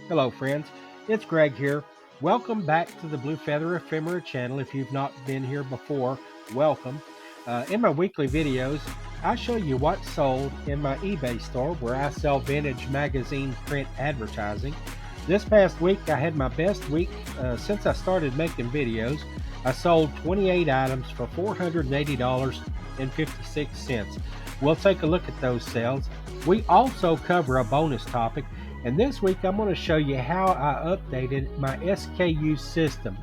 Hello, friends. It's Greg here. Welcome back to the Blue Feather Ephemera channel. If you've not been here before, welcome. In my weekly videos, I show you what's sold in my eBay store where I sell vintage magazine print advertising. This past week, I had my best week since I started making videos. I sold 28 items for $480.56. We'll take a look at those sales. We also cover a bonus topic, and this week I'm going to show you how I updated my SKU system.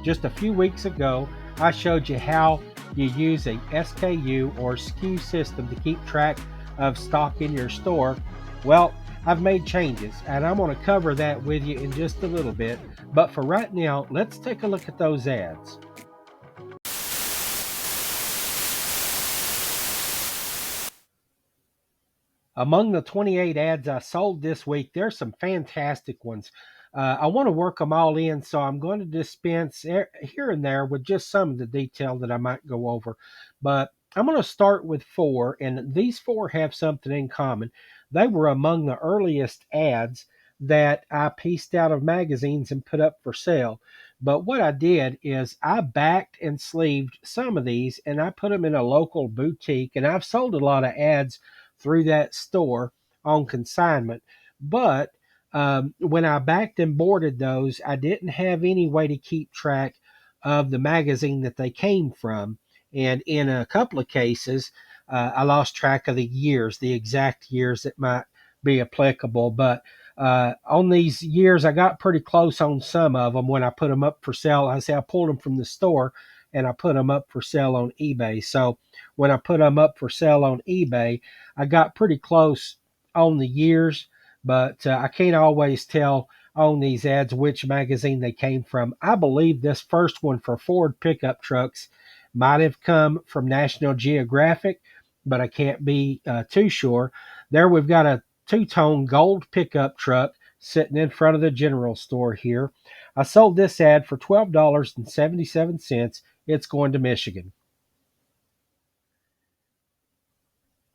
Just a few weeks ago, I showed you how you use a SKU or SKU system to keep track of stock in your store. Well, I've made changes, and I'm going to cover that with you in just a little bit. But for right now, let's take a look at those ads. Among the 28 ads I sold this week, there's some fantastic ones. I want to work them all in, so I'm going to dispense here and there with just some of the detail that I might go over. But I'm going to start with four, and these four have something in common. They were among the earliest ads that I pieced out of magazines and put up for sale. But what I did is I backed and sleeved some of these, and I put them in a local boutique, and I've sold a lot of ads through that store on consignment. But when I backed and boarded those, I didn't have any way to keep track of the magazine that they came from. And in a couple of cases, I lost track of the years, the exact years that might be applicable. But on these years, I got pretty close on some of them when I put them up for sale. I pulled them from the store and I put them up for sale on eBay. So when I put them up for sale on eBay, I got pretty close on the years, but I can't always tell on these ads which magazine they came from. I believe this first one for Ford pickup trucks might have come from National Geographic, but I can't be too sure. There we've got a two-tone gold pickup truck sitting in front of the general store here. I sold this ad for $12.77. It's going to Michigan.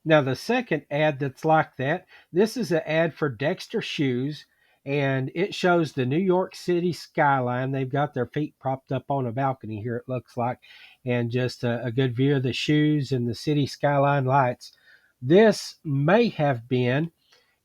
Now, the second ad that's like that, this is an ad for Dexter Shoes, and it shows the New York City skyline. They've got their feet propped up on a balcony here, it looks like, and just a good view of the shoes and the city skyline lights. This may have been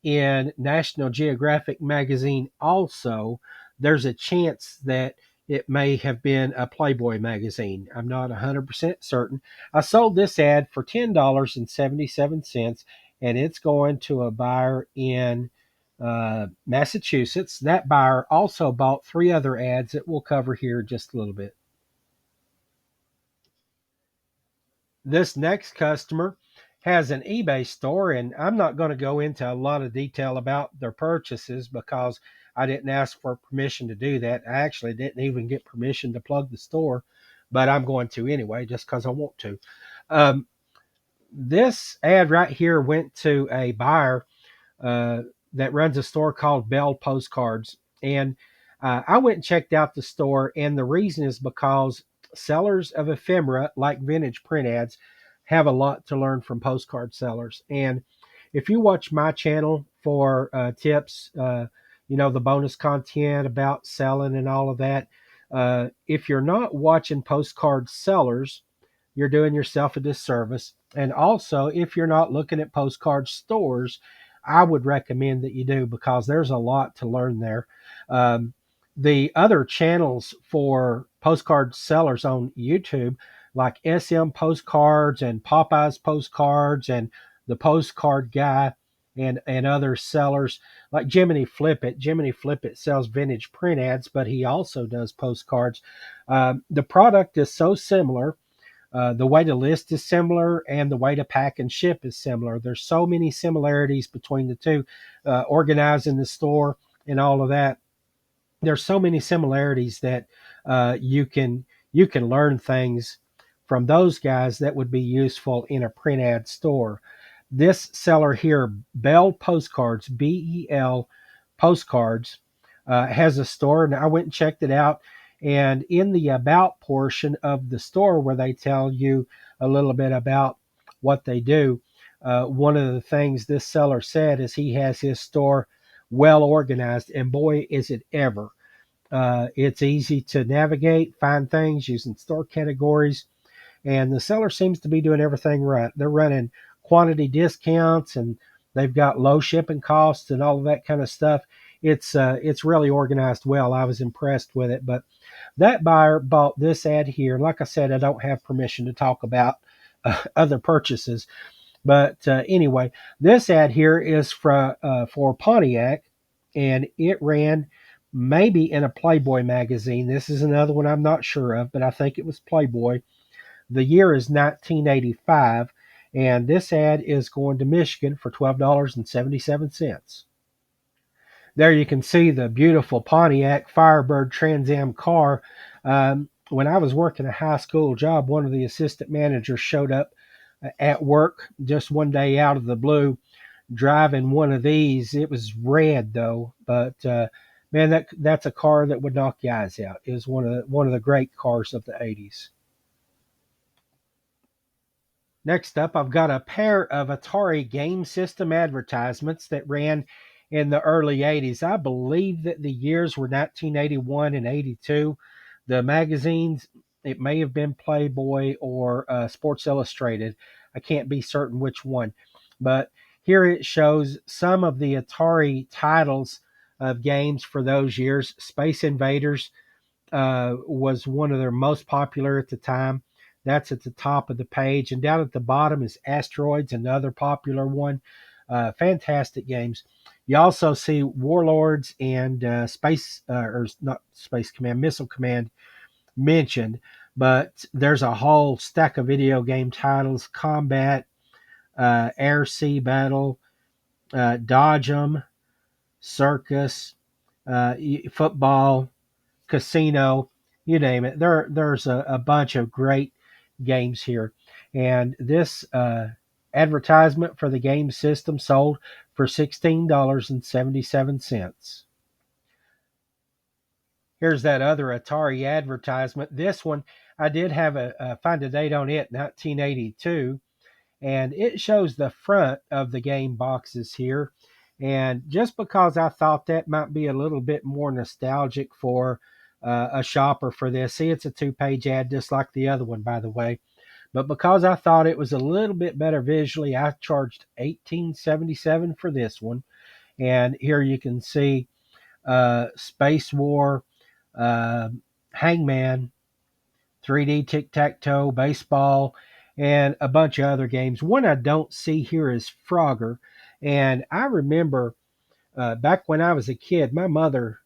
in National Geographic magazine also. There's a chance that it may have been a Playboy magazine. I'm not 100% certain. I sold this ad for $10.77, and it's going to a buyer in Massachusetts. That buyer also bought three other ads that we'll cover here just a little bit. This next customer has an eBay store, and I'm not going to go into a lot of detail about their purchases because I didn't ask for permission to do that. I actually didn't even get permission to plug the store, but I'm going to anyway just because I want to. Um, this ad right here went to a buyer uh, that runs a store called Bell Postcards. And I went and checked out the store, and the reason is because sellers of ephemera, like vintage print ads, have a lot to learn from postcard sellers. And if you watch my channel for tips, the bonus content about selling and all of that, if you're not watching postcard sellers, you're doing yourself a disservice. And also, if you're not looking at postcard stores, I would recommend that you do because there's a lot to learn there. Um, the other channels for postcard sellers on YouTube, like SM Postcards and Popeyes Postcards and the Postcard Guy and other sellers like Jiminy Flip It. Jiminy Flip It sells vintage print ads, but he also does postcards. The product is so similar, the way to list is similar, and the way to pack and ship is similar. There's so many similarities between the two, organizing the store and all of that. There's so many similarities that you can learn things from those guys that would be useful in a print ad store. This seller here, Bell Postcards, BEL Postcards, has a store, and I went and checked it out. And in the about portion of the store, where they tell you a little bit about what they do, one of the things this seller said is he has his store well organized, and boy, is it ever. It's easy to navigate, find things using store categories, and the seller seems to be doing everything right. They're running quantity discounts, and they've got low shipping costs and all of that kind of stuff. It's really organized well. I was impressed with it. But that buyer bought this ad here. Like I said, I don't have permission to talk about other purchases. But anyway, this ad here is for Pontiac, and it ran maybe in a Playboy magazine. This is another one I'm not sure of, but I think it was Playboy. The year is 1985, and this ad is going to Michigan for $12.77. There you can see the beautiful Pontiac Firebird Trans Am car. When I was working a high school job, one of the assistant managers showed up at work just one day out of the blue driving one of these. It was red though, but man, that's a car that would knock your eyes out. It was one of the great cars of the 80s. Next up, I've got a pair of Atari game system advertisements that ran in the early 80s. I believe that the years were 1981 and 82. The magazines, it may have been Playboy or Sports Illustrated. I can't be certain which one. But here it shows some of the Atari titles of games for those years. Space Invaders was one of their most popular at the time. That's at the top of the page. And down at the bottom is Asteroids, another popular one. Fantastic games. You also see Warlords and or not Space Command, Missile Command mentioned. But there's a whole stack of video game titles: Combat, Air Sea Battle, Dodge 'em, Circus, Football, Casino, you name it. There's a bunch of great games here. And this advertisement for the game system sold for $16.77. Here's that other Atari advertisement. This one, I did have find a date on it, 1982. And it shows the front of the game boxes here. And just because I thought that might be a little bit more nostalgic for a shopper for this, see, it's a two-page ad just like the other one, by the way. But because I thought it was a little bit better visually, I charged $18.77 for this one. And here you can see Space War, uh, Hangman, 3D tic tac toe, baseball, and a bunch of other games. One I don't see here is Frogger. And I remember back when I was a kid, my mother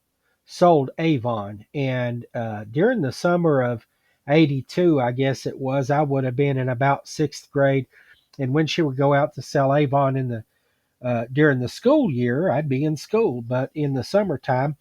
sold Avon. And during the summer of 82, I guess it was, I would have been in about sixth grade. And when she would go out to sell Avon during the school year, I'd be in school. But in the summertime,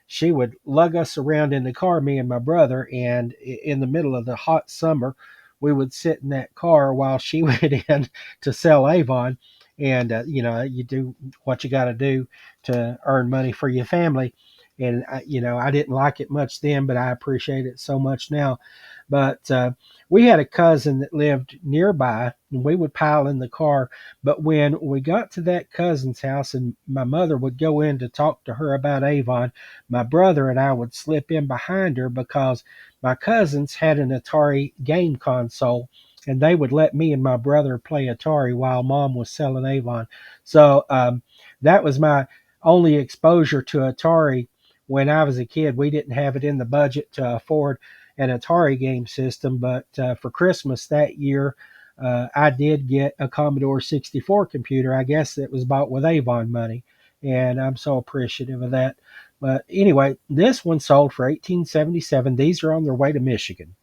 she would lug us around in the car, me and my brother, and in the middle of the hot summer, we would sit in that car while she went in to sell Avon. And, you do what you got to do to earn money for your family. And, I didn't like it much then, but I appreciate it so much now. But we had a cousin that lived nearby, and we would pile in the car. But when we got to that cousin's house and my mother would go in to talk to her about Avon, my brother and I would slip in behind her because my cousins had an Atari game console, and they would let me and my brother play Atari while mom was selling Avon. So that was my only exposure to Atari when I was a kid. We didn't have it in the budget to afford an Atari game system, but for Christmas that year, I did get a Commodore 64 computer. I guess it was bought with Avon money, and I'm so appreciative of that. But anyway, this one sold for 1877. These are on their way to Michigan.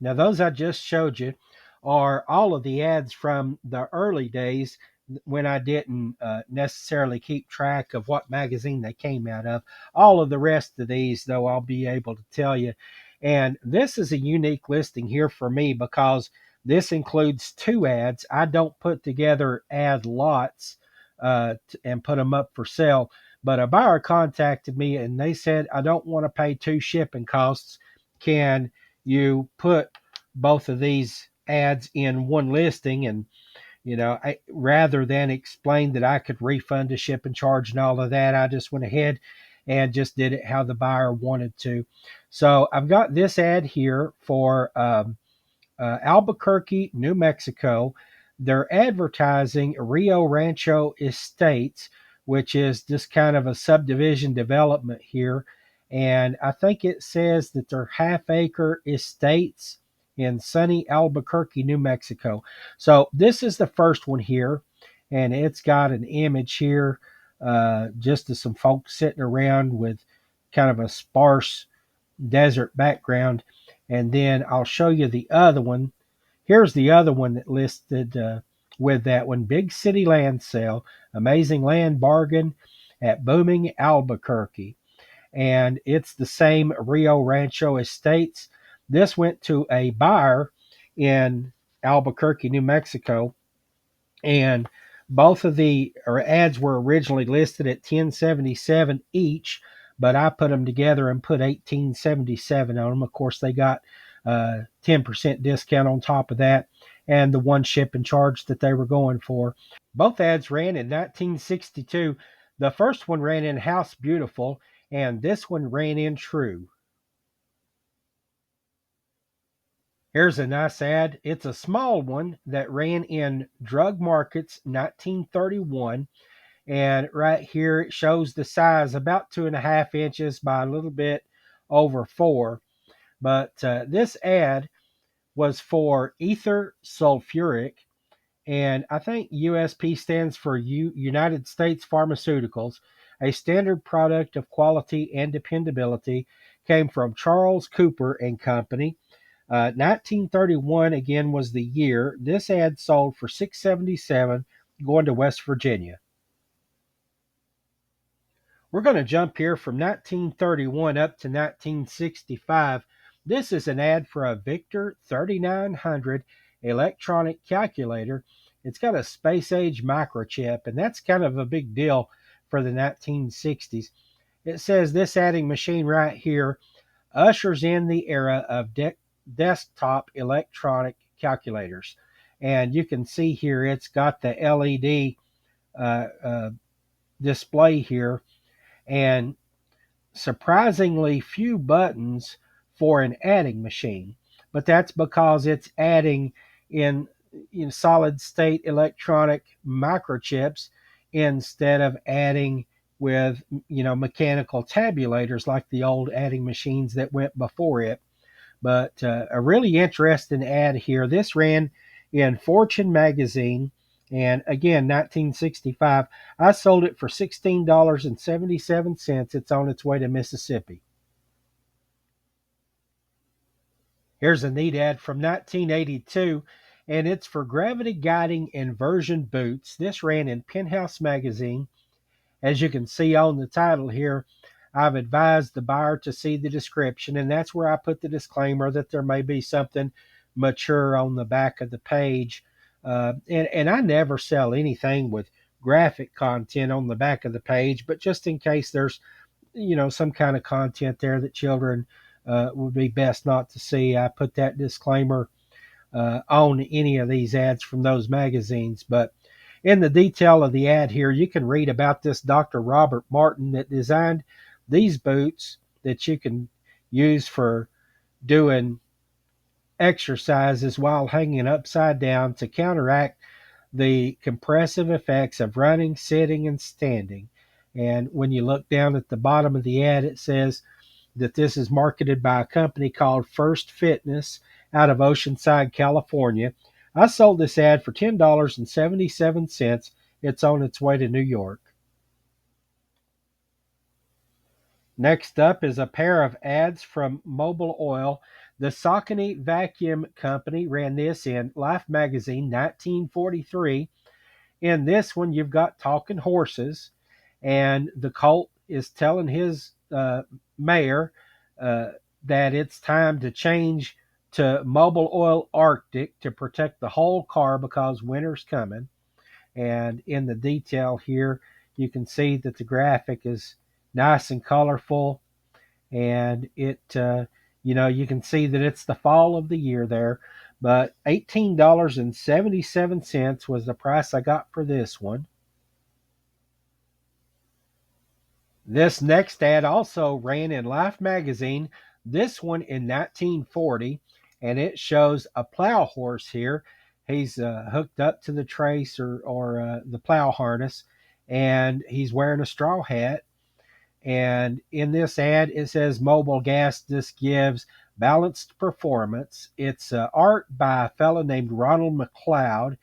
Now, those I just showed you are all of the ads from the early days when I didn't necessarily keep track of what magazine they came out of. All of the rest of these, though, I'll be able to tell you. And this is a unique listing here for me because this includes two ads. I don't put together ad lots and put them up for sale, but a buyer contacted me and they said, I don't want to pay two shipping costs. Can you put both of these ads in one listing? And Rather than explain that I could refund the shipping charge and all of that, I just went ahead and just did it how the buyer wanted to. So I've got this ad here for Albuquerque, New Mexico. They're advertising Rio Rancho Estates, which is just kind of a subdivision development here. And I think it says that they're half acre estates in sunny Albuquerque, New Mexico. So this is the first one here, and it's got an image here just of some folks sitting around with kind of a sparse desert background. And then I'll show you the other one. Here's the other one that listed with that one: Big City Land Sale, Amazing Land Bargain at Booming Albuquerque. And it's the same Rio Rancho Estates. This went to a buyer in Albuquerque, New Mexico, and both of the ads were originally listed at 1077 each, but I put them together and put 1877 on them. Of course, they got 10% discount on top of that, and the one shipping charge that they were going for. Both ads ran in 1962. The first one ran in House Beautiful, and this one ran in True. Here's a nice ad. It's a small one that ran in Drug Markets 1931. And right here it shows the size about 2.5 inches by a little bit over 4. But this ad was for ether sulfuric, and I think USP stands for United States Pharmaceuticals, a standard product of quality and dependability. Came from Charles Cooper and Company. 1931 again was the year. This ad sold for $677, going to West Virginia. We're going to jump here from 1931 up to 1965. This is an ad for a Victor 3900 electronic calculator. It's got a space age microchip, and that's kind of a big deal for the 1960s. It says this adding machine right here ushers in the era of desktop electronic calculators. And you can see here it's got the LED display here, and surprisingly few buttons for an adding machine. But that's because it's adding in, solid state electronic microchips instead of adding with mechanical tabulators like the old adding machines that went before it. But a really interesting ad here. This ran in Fortune magazine, and again, 1965. I sold it for $16.77. It's on its way to Mississippi. Here's a neat ad from 1982, and it's for gravity guiding inversion boots. This ran in Penthouse magazine. As you can see on the title here, I've advised the buyer to see the description, and that's where I put the disclaimer that there may be something mature on the back of the page. And I never sell anything with graphic content on the back of the page, but just in case there's some kind of content there that children would be best not to see, I put that disclaimer on any of these ads from those magazines. But in the detail of the ad here, you can read about this Dr. Robert Martin that designed these boots that you can use for doing exercises while hanging upside down to counteract the compressive effects of running, sitting, and standing. And when you look down at the bottom of the ad, it says that this is marketed by a company called First Fitness out of Oceanside, California. I sold this ad for $10.77. It's on its way to New York. Next up is a pair of ads from Mobil Oil. The Saucony Vacuum Company ran this in Life Magazine 1943. In this one, you've got talking horses, and the colt is telling his mayor that it's time to change to Mobil Oil Arctic to protect the whole car because winter's coming. And in the detail here, you can see that the graphic is nice and colorful, and you can see that it's the fall of the year there. but $18.77 was the price I got for this one. This next ad also ran in Life magazine, this one in 1940, and it shows a plow horse here. He's hooked up to the trace or the plow harness, and he's wearing a straw hat. And in this ad, it says mobile gas disc gives balanced performance. It's art by a fellow named Ronald McLeod,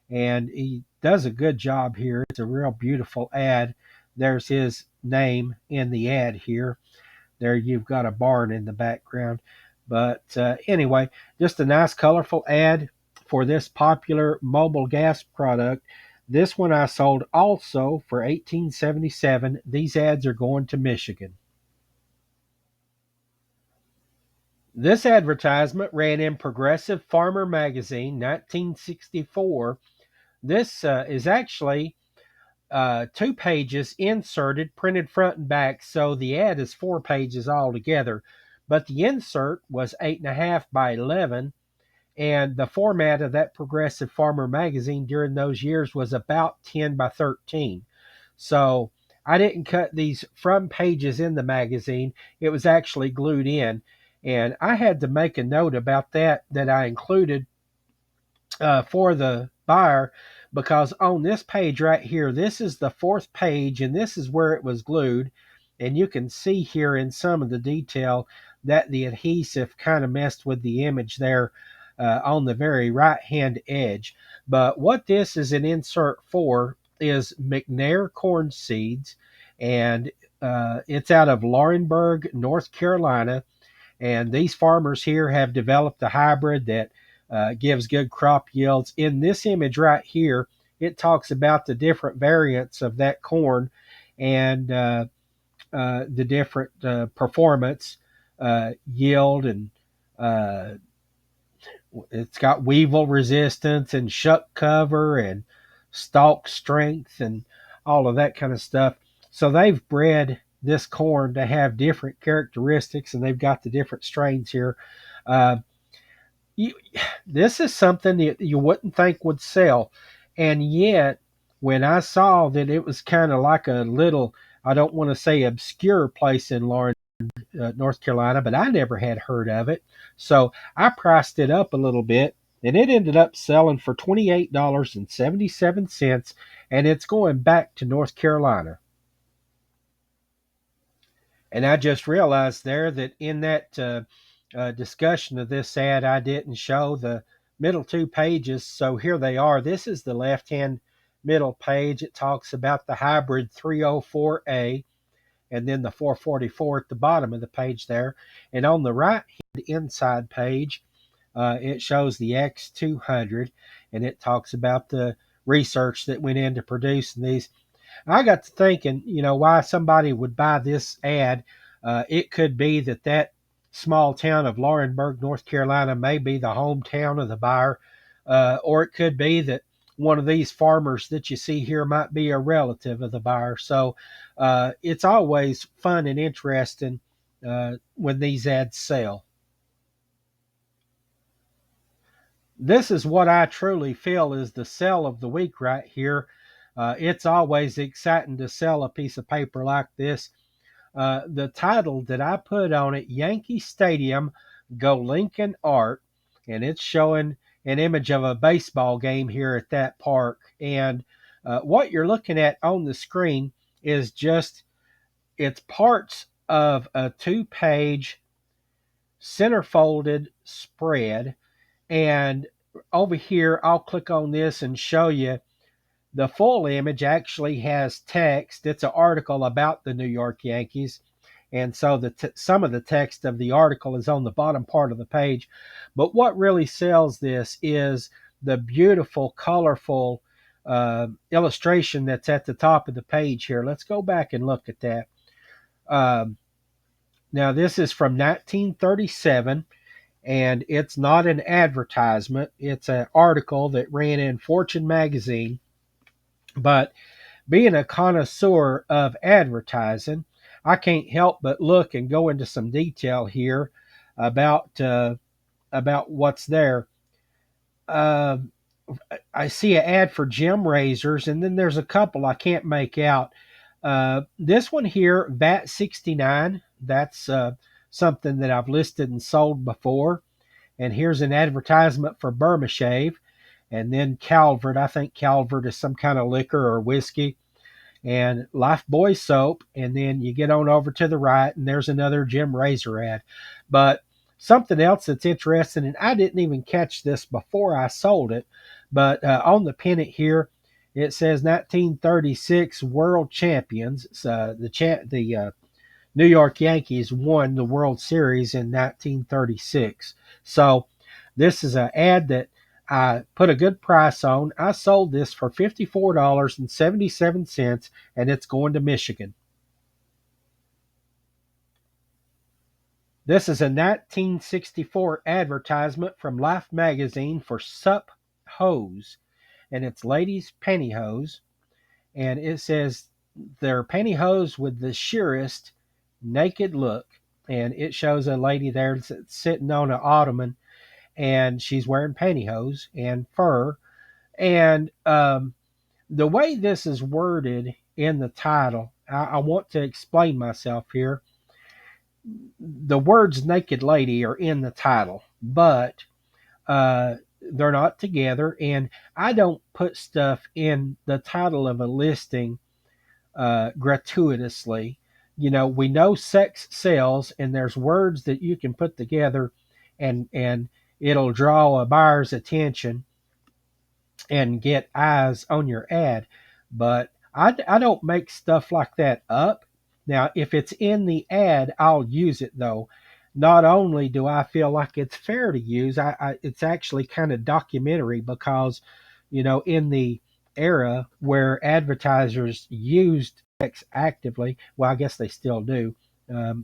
and he does a good job here. It's a real beautiful ad. There's his name in the ad here. There you've got a barn in the background. But anyway, just a nice, colorful ad for this popular mobile gas product. This one I sold also for $18.77. These ads are going to Michigan. This advertisement ran in Progressive Farmer Magazine, 1964. This is actually 2 pages inserted, printed front and back, so the ad is 4 pages altogether. But the insert was 8.5 by 11, and the format of that Progressive Farmer magazine during those years was about 10 by 13. So I didn't cut these from pages in the magazine, it was actually glued in. And I had to make a note about that I included for the buyer, because on this page right here, this is the fourth page and this is where it was glued, and you can see here in some of the detail that the adhesive kind of messed with the image there on the very right hand edge. But what this is an insert for is McNair corn seeds, and it's out of Laurinburg, North Carolina. And these farmers here have developed a hybrid that gives good crop yields. In this image right here, it talks about the different variants of that corn and the different performance, yield, and uh, it's got weevil resistance and shuck cover and stalk strength and all of that kind of stuff. So they've bred this corn to have different characteristics, and they've got the different strains here. Uh, you, this is something that you wouldn't think would sell, and yet when I saw that it was kind of like a little, I don't want to say obscure place in Lawrence, North Carolina, but I never had heard of it. So I priced it up a little bit, and it ended up selling for $28.77, and it's going back to North Carolina. And I just realized there that in that discussion of this ad, I didn't show the middle 2 pages. So here they are. This is the left hand middle page. It talks about the hybrid 304A, and then the 444 at the bottom of the page there. And on the right hand inside page, it shows the X200, and it talks about the research that went into producing these. I got to thinking, why somebody would buy this ad. It could be that small town of Laurinburg, North Carolina, may be the hometown of the buyer, or it could be that one of these farmers that you see here might be a relative of the buyer. So it's always fun and interesting when these ads sell. This is what I truly feel is the sell of the week right here. It's always exciting to sell a piece of paper like this. The title that I put on it, Yankee Stadium, Go Lincoln Art, and it's showing an image of a baseball game here at that park. And what you're looking at on the screen is it's parts of a 2 page centerfolded spread. And over here, I'll click on this and show you the full image actually has text. It's an article about the New York Yankees. And so some of the text of the article is on the bottom part of the page. But what really sells this is the beautiful, colorful illustration that's at the top of the page here. Let's go back and look at that. Now, this is from 1937. And it's not an advertisement. It's an article that ran in Fortune magazine. But being a connoisseur of advertising, I can't help but look and go into some detail here about what's there. uh, I see an ad for gym razors, and then there's a couple I can't make out. This one here, VAT 69, that's something that I've listed and sold before. And here's an advertisement for Burma Shave. And then Calvert, I think Calvert is some kind of liquor or whiskey. And Lifebuoy soap. And then you get on over to the right, and there's another Jim Razor ad. But something else that's interesting, and I didn't even catch this before I sold it, but on the pennant here, it says 1936 World Champions. The New York Yankees won the World Series in 1936. So this is an ad that I put a good price on. I sold this for $54.77, and it's going to Michigan. This is a 1964 advertisement from Life magazine for Sup Hose, and it's ladies' pantyhose. And it says they're pantyhose with the sheerest naked look. And it shows a lady there sitting on an ottoman, and she's wearing pantyhose and fur. And the way this is worded in the title, I want to explain myself here. The words naked lady are in the title, but they're not together. And I don't put stuff in the title of a listing gratuitously. You know, we know sex sells, and there's words that you can put together, and it'll draw a buyer's attention and get eyes on your ad. But I don't make stuff like that up. Now, if it's in the ad, I'll use it though. Not only do I feel like it's fair to use, it's actually kind of documentary because, you know, in the era where advertisers used sex actively, well, I guess they still do.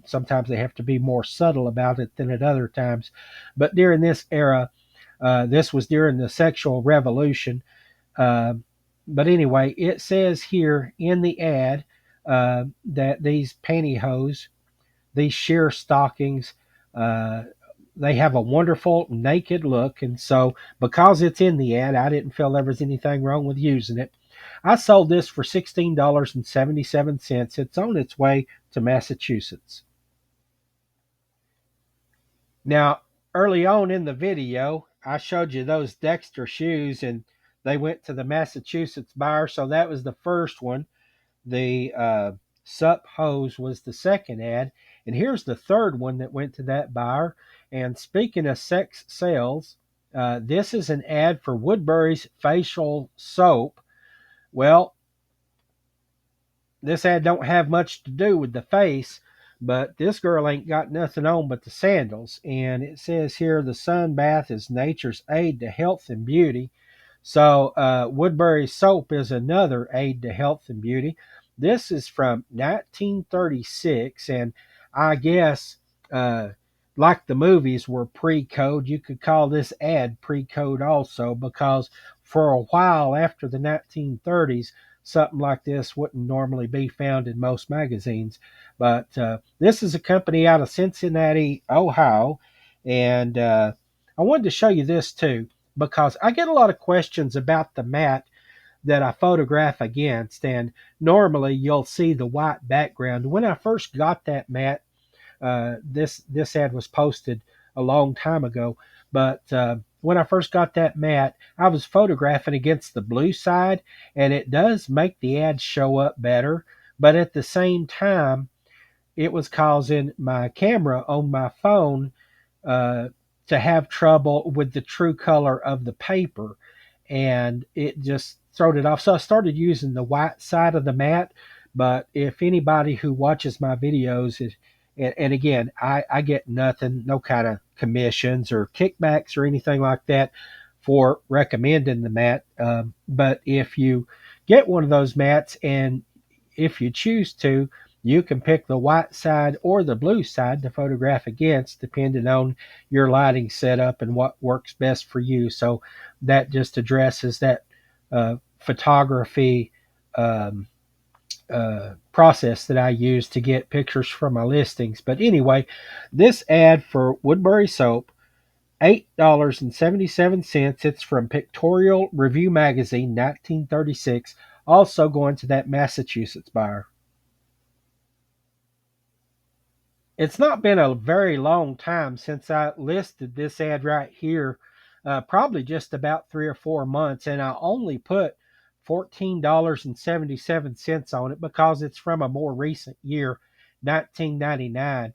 Sometimes they have to be more subtle about it than at other times. But during this era, this was during the sexual revolution. Uh, but anyway, it says here in the ad that these pantyhose, these sheer stockings, uh, they have a wonderful naked look. And so, because it's in the ad, I didn't feel there was anything wrong with using it. I sold this for $16.77. It's on its way to Massachusetts. Now, early on in the video, I showed you those Dexter shoes, and they went to the Massachusetts buyer. So that was the first one. The Sup Hose was the second ad. And here's the third one that went to that buyer. And speaking of sex sales, this is an ad for Woodbury's facial soap. Well, this ad don't have much to do with the face, but this girl ain't got nothing on but the sandals. And it says here the sun bath is nature's aid to health and beauty. So Woodbury soap is another aid to health and beauty. This is from 1936, and I guess like the movies were pre-code, you could call this ad pre-code also, because for a while after the 1930s, something like this wouldn't normally be found in most magazines. But this is a company out of Cincinnati, Ohio, and I wanted to show you this too because I get a lot of questions about the mat that I photograph against, and normally you'll see the white background. When I first got that mat, this ad was posted a long time ago, but when I first got that mat, I was photographing against the blue side, and it does make the ad show up better. But at the same time, it was causing my camera on my phone uh, to have trouble with the true color of the paper, and it just throwed it off. So I started using the white side of the mat. But if anybody who watches my videos is, and again, I get nothing, no kind of commissions or kickbacks or anything like that for recommending the mat. But if you get one of those mats, and if you choose to, you can pick the white side or the blue side to photograph against, depending on your lighting setup and what works best for you. So that just addresses that photography process that I use to get pictures from my listings. But anyway, this ad for Woodbury soap $8.77. It's from Pictorial Review Magazine, 1936. Also going to that Massachusetts buyer. It's not been a very long time since I listed this ad right here, probably just about 3 or 4 months, and I only put $14.77 on it because it's from a more recent year, 1999.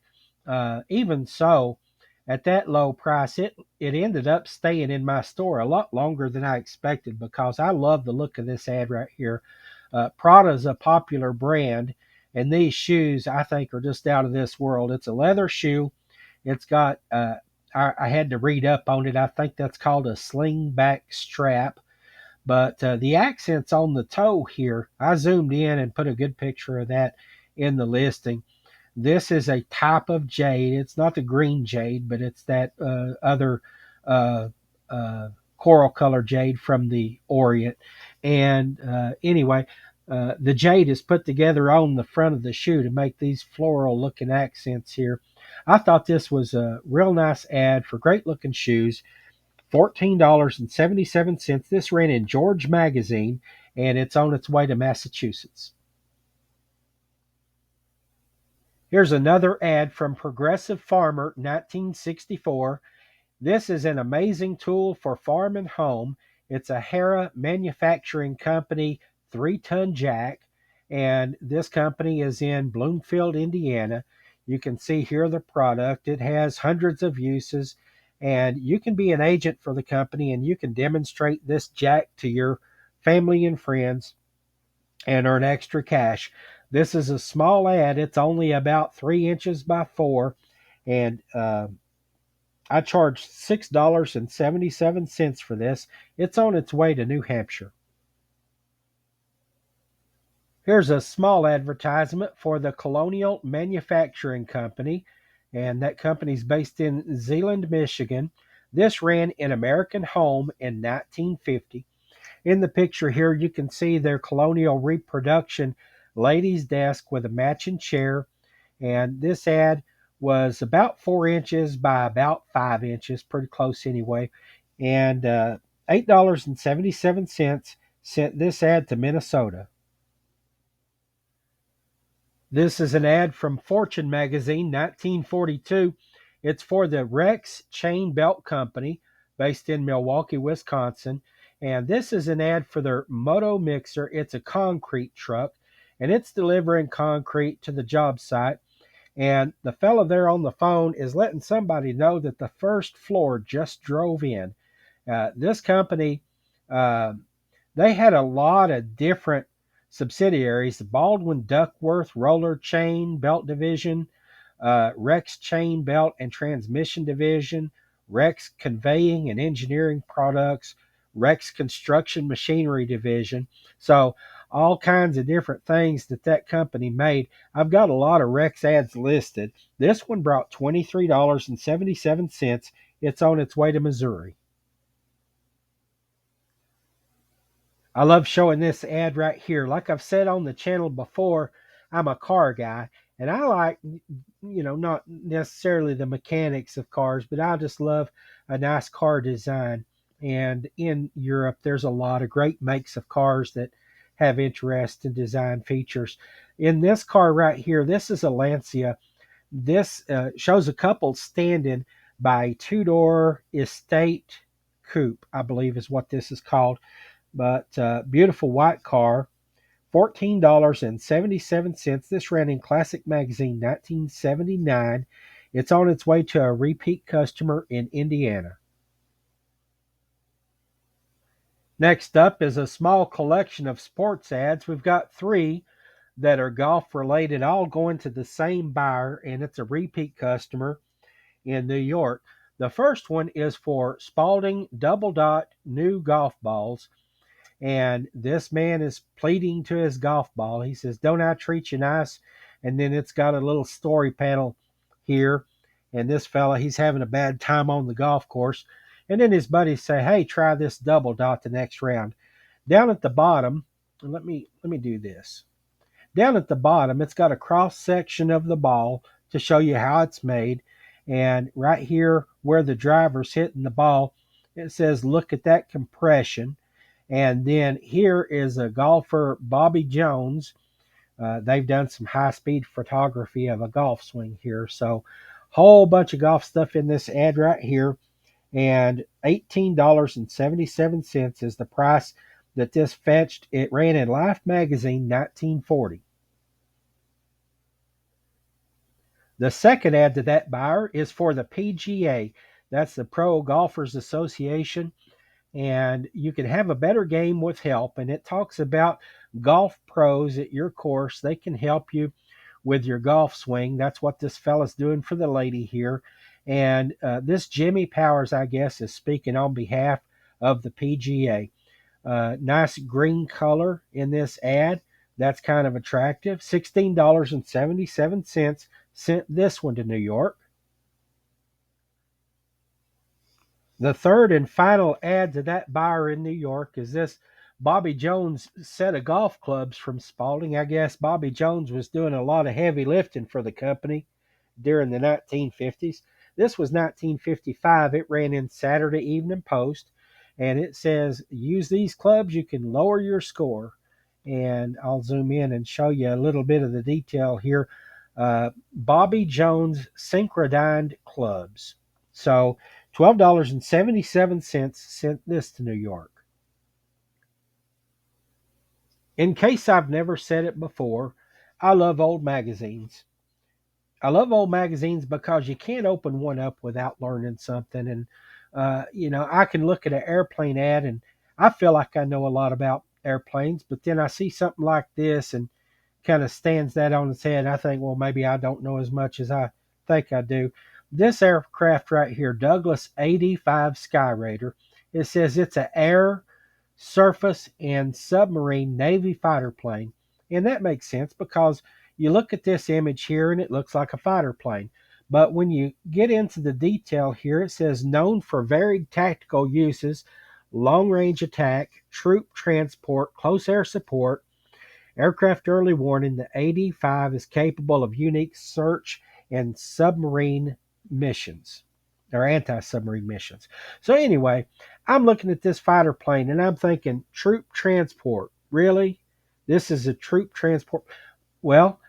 Even so, at that low price, it ended up staying in my store a lot longer than I expected because I love the look of this ad right here. Prada's a popular brand, and these shoes I think are just out of this world. It's a leather shoe. It's got I had to read up on it. I think that's called a sling back strap. But the accents on the toe here, I zoomed in and put a good picture of that in the listing. This is a type of jade. It's not the green jade, but it's that other uh, uh, coral color jade from the Orient. And anyway, the jade is put together on the front of the shoe to make these floral looking accents here. I thought this was a real nice ad for great looking shoes. $14.77. This ran in George Magazine, and it's on its way to Massachusetts. Here's another ad from Progressive Farmer, 1964. This is an amazing tool for farm and home. It's a Hera Manufacturing Company 3-ton jack, and this company is in Bloomfield, Indiana. You can see here the product. It has hundreds of uses, and you can be an agent for the company and you can demonstrate this jack to your family and friends and earn extra cash. This is a small ad. It's only about 3 inches by 4, and I charged $6.77 for this. It's on its way to New Hampshire. Here's a small advertisement for the Colonial Manufacturing Company, and that company's based in Zeeland, Michigan. This ran in American Home in 1950. In the picture here, you can see their colonial reproduction ladies' desk with a matching chair. And this ad was about 4 inches by about 5 inches, pretty close anyway. And $8.77 sent this ad to Minnesota. This is an ad from Fortune magazine, 1942. It's for the Rex Chain Belt Company, based in Milwaukee, Wisconsin. And this is an ad for their Moto Mixer. It's a concrete truck, and it's delivering concrete to the job site. And the fellow there on the phone is letting somebody know that the first floor just drove in. This company, uh, they had a lot of different subsidiaries: the Baldwin Duckworth Roller Chain Belt Division, Rex Chain Belt and Transmission Division, Rex Conveying and Engineering Products, Rex Construction Machinery Division. So, all kinds of different things that company made. I've got a lot of Rex ads listed. This one brought $23.77. It's on its way to Missouri. I love showing this ad right here. Like I've said on the channel before, I'm a car guy, and I like, not necessarily the mechanics of cars, but I just love a nice car design. And in Europe, there's a lot of great makes of cars that have interesting design features. In this car right here, this is a Lancia. This shows a couple standing by a two-door estate coupe, I believe is what this is called. But beautiful white car, $14.77. This ran in Classic Magazine, 1979. It's on its way to a repeat customer in Indiana. Next up is a small collection of sports ads. We've got three that are golf related, all going to the same buyer, and it's a repeat customer in New York. The first one is for Spalding Double Dot new golf balls. And this man is pleading to his golf ball. He says, "Don't I treat you nice?" And then it's got a little story panel here. And this fella, he's having a bad time on the golf course. And then his buddies say, "Hey, try this double dot the next round." Down at the bottom, let me do this. Down at the bottom, it's got a cross section of the ball to show you how it's made. And right here where the driver's hitting the ball. It says, look at that compression. And then here is a golfer, Bobby Jones. They've done some high speed photography of a golf swing here. So, whole bunch of golf stuff in this ad right here. And $18.77 is the price that this fetched. It ran in Life magazine 1940. The second ad to that buyer is for the PGA. That's the Pro Golfers Association. And you can have a better game with help. And it talks about golf pros at your course. They can help you with your golf swing. That's what this fella's doing for the lady here. And this Jimmy Powers, I guess, is speaking on behalf of the PGA. Nice green color in this ad. That's kind of attractive. $16.77 sent this one to New York. The third and final ad to that buyer in New York is this Bobby Jones set of golf clubs from Spalding. I guess Bobby Jones was doing a lot of heavy lifting for the company during the 1950s. This was 1955. It ran in Saturday Evening Post, and it says, use these clubs, you can lower your score. And I'll zoom in and show you a little bit of the detail here. Bobby Jones Synchrodyned Clubs. So $12.77 sent this to New York. In case I've never said it before, I love old magazines. I love old magazines because you can't open one up without learning something. And, I can look at an airplane ad and I feel like I know a lot about airplanes, but then I see something like this and kind of stands that on its head. I think, well, maybe I don't know as much as I think I do. This aircraft right here, Douglas 85 Sky Raider, it says it's an air, surface, and submarine Navy fighter plane. And that makes sense because you look at this image here and it looks like a fighter plane. But when you get into the detail here, it says known for varied tactical uses, long range attack, troop transport, close air support, aircraft early warning. The 85 is capable of unique search and submarine missions or anti-submarine missions. So anyway, I'm looking at this fighter plane and I'm thinking troop transport. Really? This is a troop transport? Well,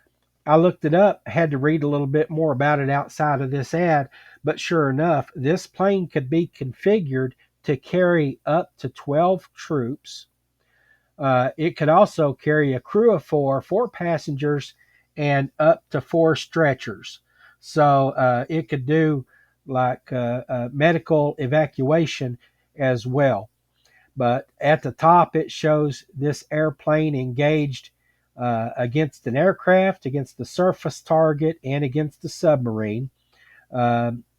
I looked it up, had to read a little bit more about it outside of this ad, but sure enough, this plane could be configured to carry up to 12 troops. It could also carry a crew of four passengers, and up to four stretchers. So it could do like medical evacuation as well. But at the top, it shows this airplane engaged against an aircraft, against the surface target, and against the submarine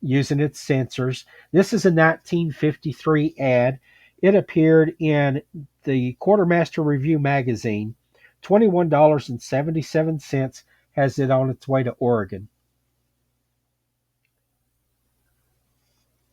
using its sensors. This is a 1953 ad. It appeared in the Quartermaster Review magazine. $21.77 has it on its way to Oregon.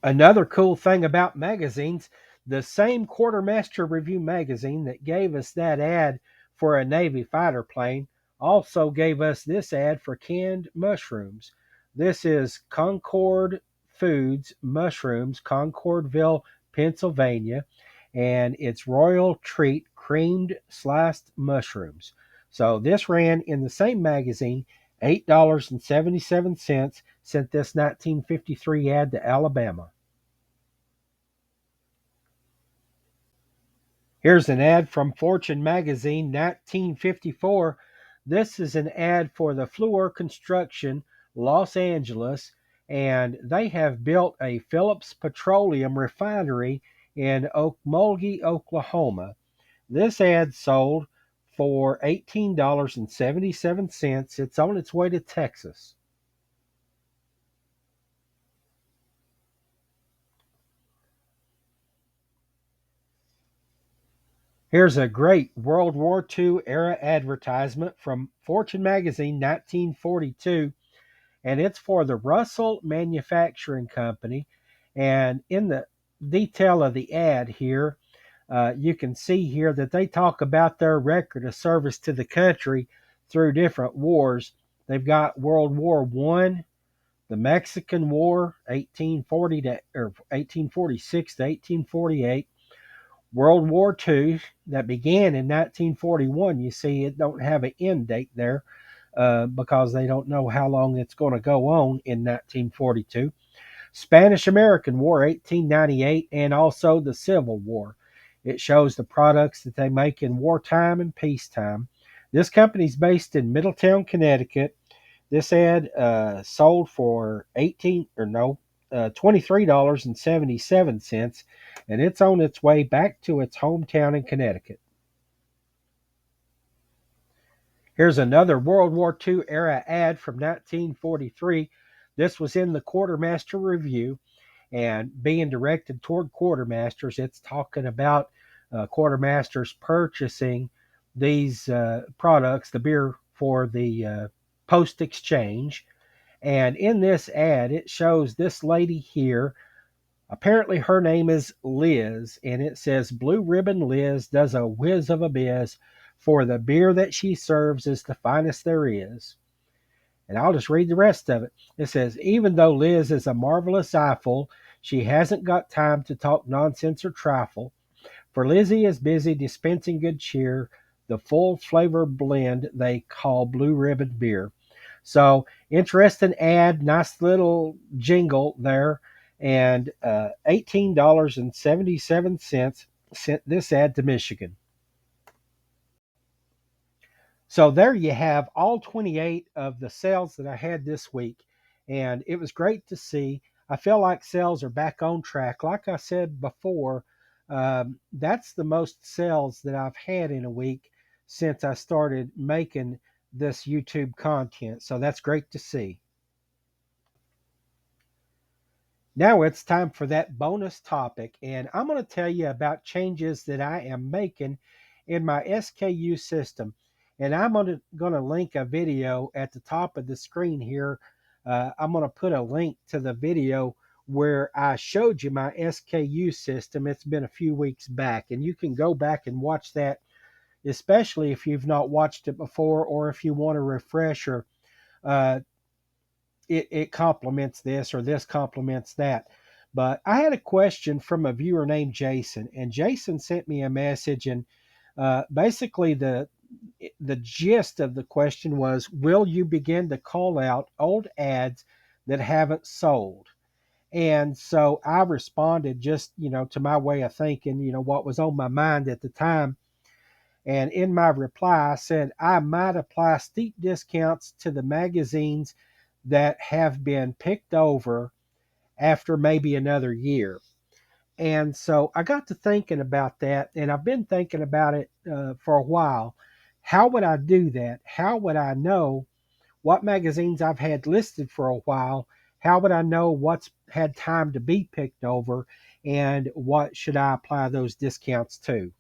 Another cool thing about magazines, the same Quartermaster Review magazine that gave us that ad for a Navy fighter plane also gave us this ad for canned mushrooms. This is Concord Foods Mushrooms, Concordville, Pennsylvania, and it's Royal Treat creamed sliced mushrooms. So this ran in the same magazine, $8.77, sent this 1953 ad to Alabama. Here's an ad from Fortune magazine, 1954. This is an ad for the Fluor Construction, Los Angeles, and they have built a Phillips Petroleum refinery in Okmulgee, Oklahoma. This ad sold for $18.77. It's on its way to Texas. Here's a great World War II era advertisement from Fortune magazine, 1942, and it's for the Russell Manufacturing Company. And in the detail of the ad here, you can see here that they talk about their record of service to the country through different wars. They've got World War I, the Mexican War, 1840 to or 1846 to 1848, World War II that began in 1941. You see, it don't have an end date there because they don't know how long it's going to go on in 1942. Spanish American War, 1898, and also the Civil War. It shows the products that they make in wartime and peacetime. This company's based in Middletown, Connecticut. This ad sold for $23.77, and it's on its way back to its hometown in Connecticut. Here's another World War II era ad from 1943. This was in the Quartermaster Review, and being directed toward quartermasters, it's talking about quartermasters purchasing these products, the beer, for the post exchange. And in this ad, it shows this lady here. Apparently, her name is Liz, and it says, Blue Ribbon Liz does a whiz of a biz, for the beer that she serves is the finest there is. And I'll just read the rest of it. It says, even though Liz is a marvelous eyeful, she hasn't got time to talk nonsense or trifle, for Lizzie is busy dispensing good cheer, the full flavor blend they call Blue Ribbon beer. So, interesting ad, nice little jingle there, and $18.77 sent this ad to Michigan. So there you have all 28 of the sales that I had this week, and it was great to see. I feel like sales are back on track. Like I said before, that's the most sales that I've had in a week since I started making this YouTube content. So that's great to see. Now it's time for that bonus topic, and I'm going to tell you about changes that I am making in my SKU system. And I'm going to link a video at the top of the screen here. I'm going to put a link to the video where I showed you my SKU system. It's been a few weeks back, and you can go back and watch that, especially if you've not watched it before or if you want a refresher. Uh, it complements this or this complements that. But I had a question from a viewer named Jason, and Jason sent me a message, and basically the gist of the question was, will you begin to call out old ads that haven't sold? And so I responded just, to my way of thinking, what was on my mind at the time. And in my reply, I said I might apply steep discounts to the magazines that have been picked over after maybe another year. And so I got to thinking about that, and I've been thinking about it for a while. How would I do that? How would I know what magazines I've had listed for a while? How would I know what's had time to be picked over, and what should I apply those discounts to?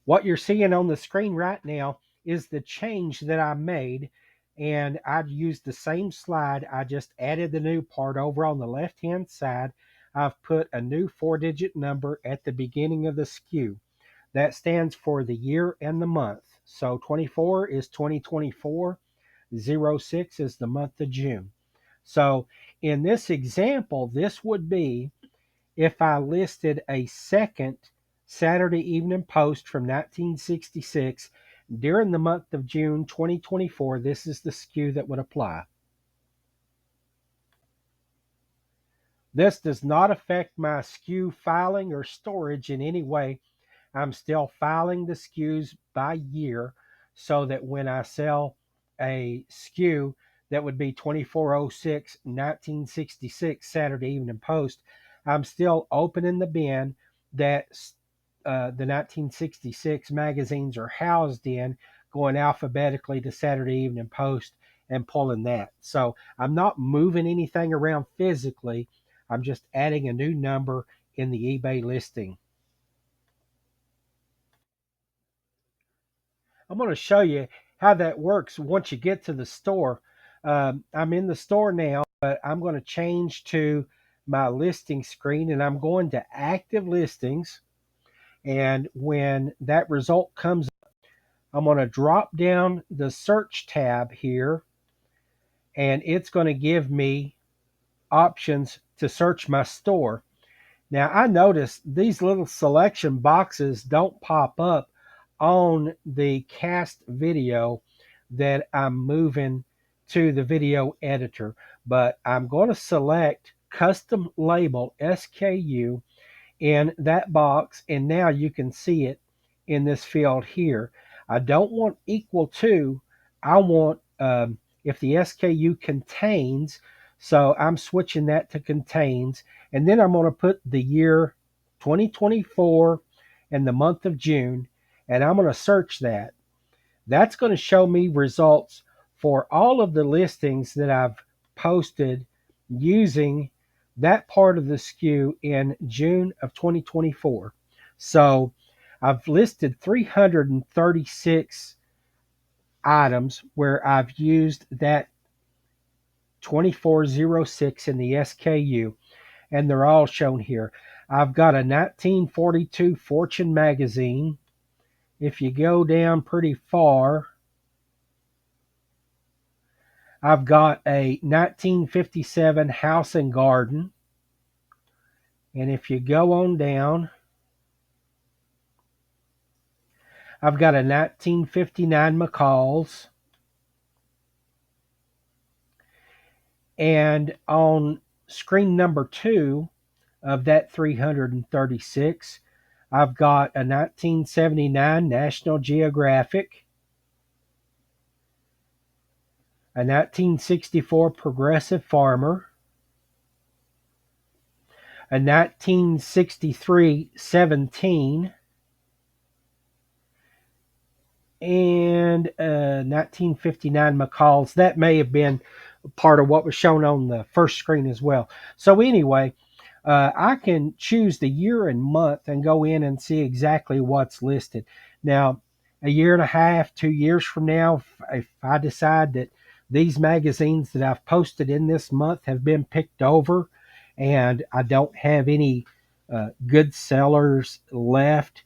What you're seeing on the screen right now is the change that I made, and I've used the same slide. I just added the new part over on the left hand side. I've put a new 4-digit number at the beginning of the SKU. That stands for the year and the month. So 24 is 2024, 06 is the month of June. So in this example, this would be if I listed a second Saturday Evening Post from 1966 during the month of June 2024. This is the SKU that would apply. This does not affect my SKU filing or storage in any way. I'm still filing the SKUs by year so that when I sell a SKU that would be 2406 1966 Saturday Evening Post, I'm still opening the bin that the 1966 magazines are housed in, going alphabetically to Saturday Evening Post and pulling that. So I'm not moving anything around physically. I'm just adding a new number in the eBay listing. I'm going to show you how that works once you get to the store. I'm in the store now, but I'm going to change to my listing screen, and I'm going to active listings. And when that result comes up, I'm going to drop down the search tab here, and it's going to give me options to search my store. Now, I noticed these little selection boxes don't pop up on the cast video that I'm moving to the video editor, but I'm going to select custom label SKU in that box, and now you can see it in this field here. I don't want equal to, I want if the SKU contains, so I'm switching that to contains, and then I'm going to put the year 2024 and the month of June, and I'm going to search that. That's going to show me results for all of the listings that I've posted using that part of the SKU in June of 2024. So I've listed 336 items where I've used that 2406 in the SKU, and they're all shown here. I've got a 1942 Fortune magazine. If you go down pretty far, I've got a 1957 House and Garden. And if you go on down, I've got a 1959 McCall's. And on screen number 2 of that 336, I've got a 1979 National Geographic, a 1964 Progressive Farmer, a 1963 17, and 1959 McCall's. That may have been part of what was shown on the first screen as well. So anyway, I can choose the year and month and go in and see exactly what's listed. Now, a year and a half, 2 years from now, if I decide that these magazines that I've posted in this month have been picked over and I don't have any good sellers left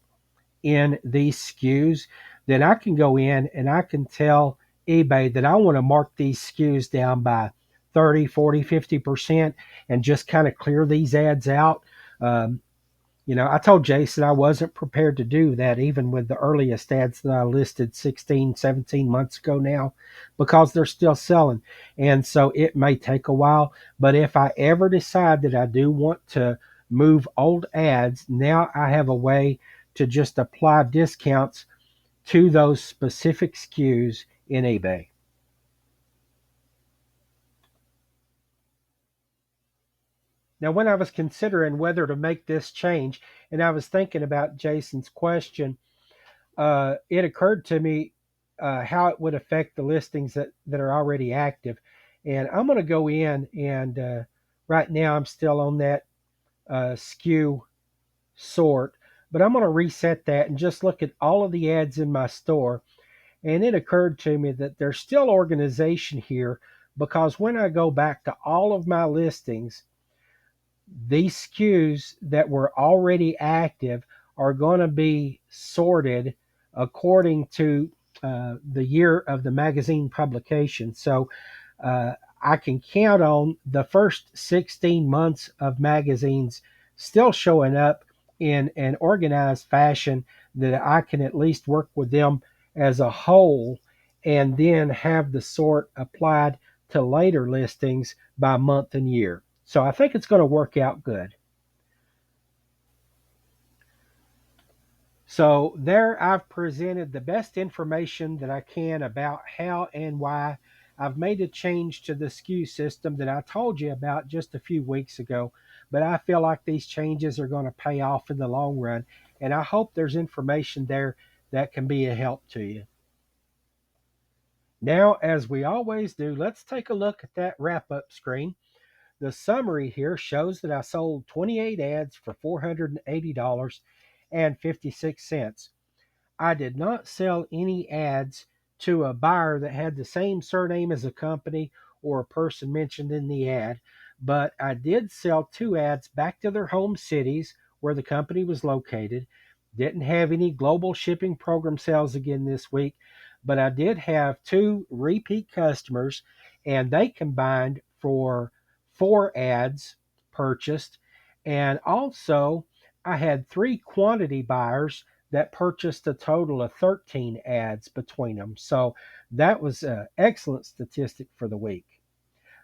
in these SKUs, then I can go in and I can tell eBay that I want to mark these SKUs down by 30, 40, 50% and just kind of clear these ads out. Um, I told Jason I wasn't prepared to do that even with the earliest ads that I listed 16, 17 months ago now because they're still selling. And so it may take a while, but if I ever decide that I do want to move old ads, now I have a way to just apply discounts to those specific SKUs in eBay. Now, when I was considering whether to make this change, and I was thinking about Jason's question, it occurred to me how it would affect the listings that are already active. And I'm going to go in and right now I'm still on that SKU sort, but I'm going to reset that and just look at all of the ads in my store. And it occurred to me that there's still organization here because when I go back to all of my listings, these SKUs that were already active are going to be sorted according to the year of the magazine publication. So I can count on the first 16 months of magazines still showing up in an organized fashion that I can at least work with them as a whole and then have the sort applied to later listings by month and year. So I think it's going to work out good. So there I've presented the best information that I can about how and why I've made a change to the SKU system that I told you about just a few weeks ago. But I feel like these changes are going to pay off in the long run. And I hope there's information there that can be a help to you. Now, as we always do, let's take a look at that wrap up screen. The summary here shows that I sold 28 ads for $480.56. I did not sell any ads to a buyer that had the same surname as a company or a person mentioned in the ad, but I did sell 2 ads back to their home cities where the company was located. Didn't have any global shipping program sales again this week, but I did have 2 repeat customers, and they combined for 4 ads purchased. And also, I had 3 quantity buyers that purchased a total of 13 ads between them. So that was an excellent statistic for the week.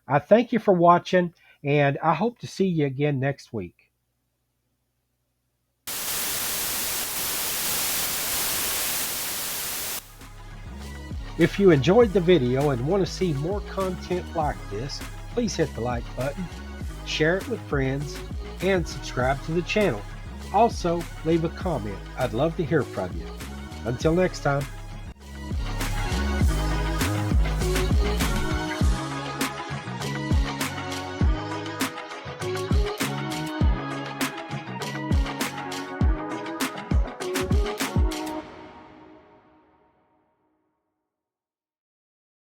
I thank you for watching, and I hope to see you again next week. If you enjoyed the video and want to see more content like this, please hit the like button, share it with friends, and subscribe to the channel. Also, leave a comment. I'd love to hear from you. Until next time.